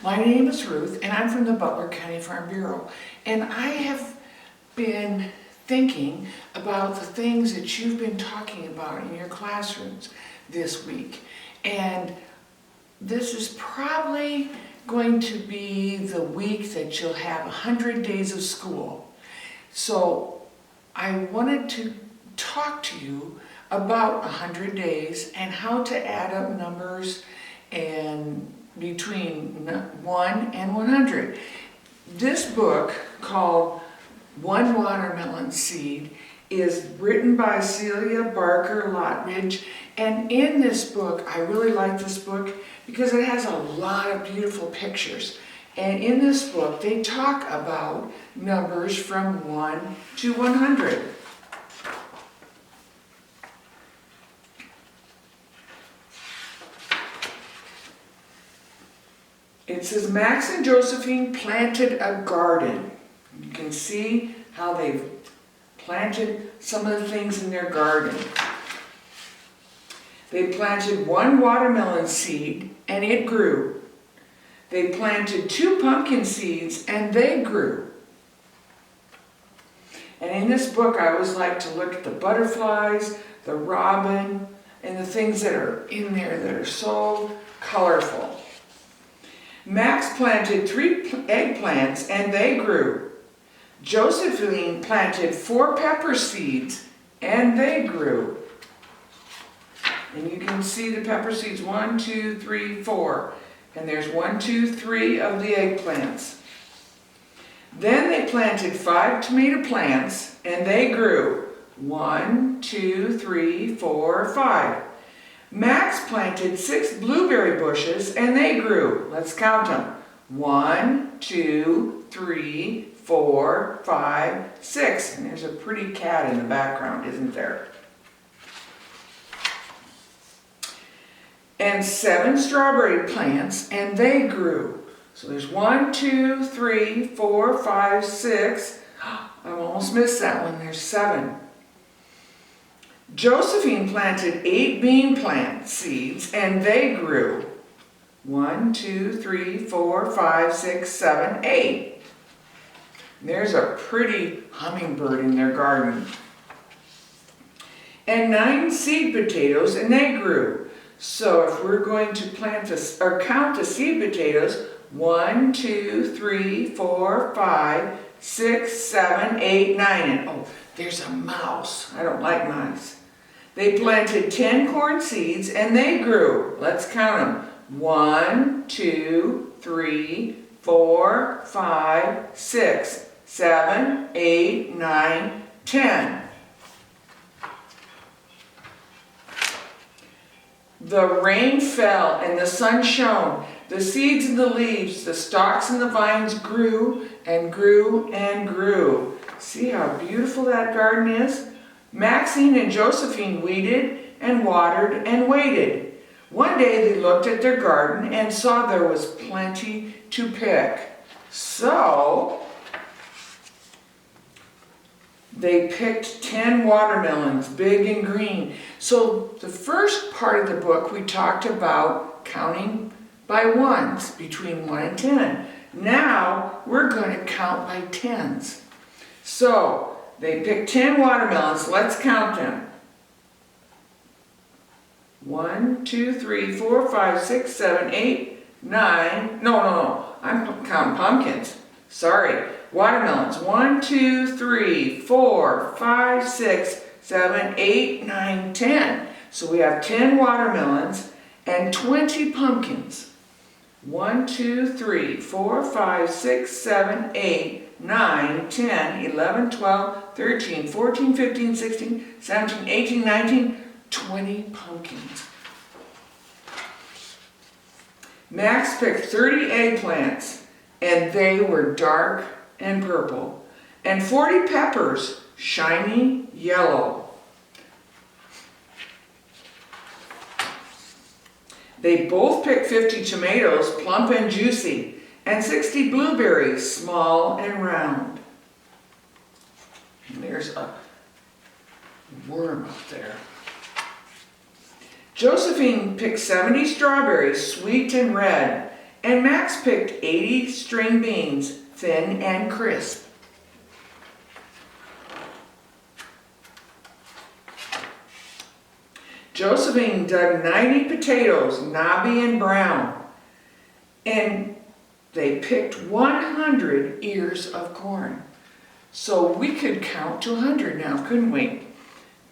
My name is Ruth, and I'm from the Butler County Farm Bureau. And I have been thinking about the things that you've been talking about in your classrooms this week. And this is probably going to be the week that you'll have 100 days of school. So I wanted to talk to you about 100 days and how to add up numbers and between 1 and 100. This book called One Watermelon Seed is written by Celia Barker Lottridge, and in this book, I really like this book because it has a lot of beautiful pictures. And in this book, they talk about numbers from 1 to 100. It says Max and Josephine planted a garden. You can see how they've planted some of the things in their garden. They planted 1 watermelon seed and it grew. They planted 2 pumpkin seeds and they grew. And in this book, I always like to look at the butterflies, the robin, and the things that are in there that are so colorful. Max planted 3 eggplants and they grew. Josephine planted 4 pepper seeds and they grew. And you can see the pepper seeds, 1, 2, 3, 4. And there's 1, 2, 3 of the eggplants. Then they planted 5 tomato plants and they grew. 1, 2, 3, 4, 5. Max planted 6 blueberry bushes and they grew. Let's count them. 1, 2, 3, 4, 5, 6. And there's a pretty cat in the background, isn't there? And 7 strawberry plants and they grew. So there's 1, 2, 3, 4, 5, 6. I almost missed that one. There's 7. Josephine planted 8 bean plant seeds and they grew. 1, 2, 3, 4, 5, 6, 7, 8. There's a pretty hummingbird in their garden. And 9 seed potatoes and they grew. So if we're going to plant this or count the seed potatoes, 1, 2, 3, 4, 5, 6, 7, 8, 9. And oh, there's a mouse. I don't like mice. They planted 10 corn seeds and they grew. Let's count them. 1, 2, 3, 4, 5, 6, 7, 8, 9, 10. The rain fell and the sun shone. The seeds and the leaves, the stalks and the vines grew and grew and grew. See how beautiful that garden is? Maxine and Josephine weeded and watered and waited. One day they looked at their garden and saw there was plenty to pick. So they picked 10 watermelons, big and green. So the first part of the book we talked about counting by ones, between 1 and 10. Now we're going to count by tens. So they picked 10 watermelons. Let's count them. 1, 2, 3, 4, 5, 6, 7, 8, 9. No. I'm counting pumpkins. Sorry. Watermelons. 1, 2, 3, 4, 5, 6, 7, 8, 9, 10. So we have 10 watermelons and 20 pumpkins. 1, 2, 3, 4, 5, 6, 7, 8, 9, 10, 11, 12, 13, 14, 15, 16, 17, 18, 19, 20 pumpkins. Max picked 30 eggplants, and they were dark and purple, and 40 peppers, shiny yellow. They both picked 50 tomatoes, plump and juicy, and 60 blueberries, small and round. And there's a worm up there. Josephine picked 70 strawberries, sweet and red, And Max picked 80 string beans, thin and crisp. Josephine dug 90 potatoes, knobby and brown. And they picked 100 ears of corn. So we could count to 100 now, couldn't we?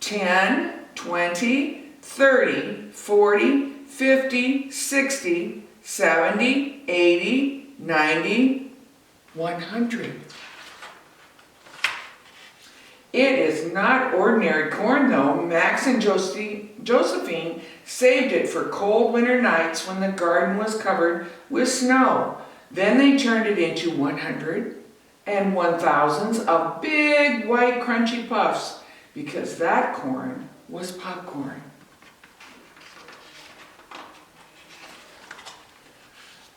10, 20, 30, 40, 50, 60, 70, 80, 90, 100. It is not ordinary corn though. Max and Josephine saved it for cold winter nights when the garden was covered with snow. Then they turned it into 100 and 1000s of big white crunchy puffs because that corn was popcorn.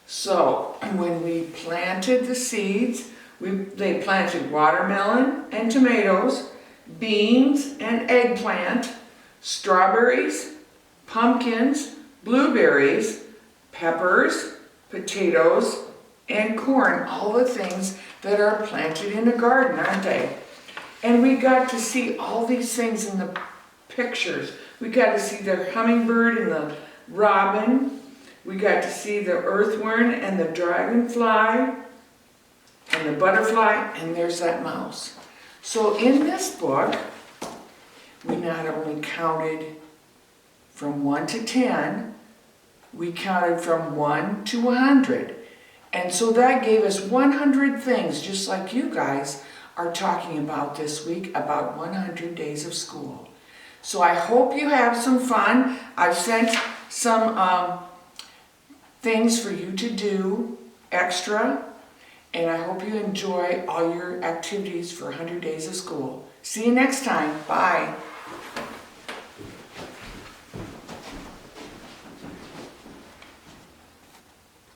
So when we planted the seeds, they planted watermelon and tomatoes, beans and eggplant, strawberries, pumpkins, blueberries, peppers, potatoes, and corn, all the things that are planted in a garden, aren't they? And we got to see all these things in the pictures. We got to see the hummingbird and the robin. We got to see the earthworm and the dragonfly and the butterfly, and there's that mouse. So in this book, we not only counted from 1 to 10, we counted from 1 to 100. And so that gave us 100 things, just like you guys are talking about this week, about 100 days of school. So I hope you have some fun. I've sent some things for you to do extra, and I hope you enjoy all your activities for 100 days of school. See you next time. Bye.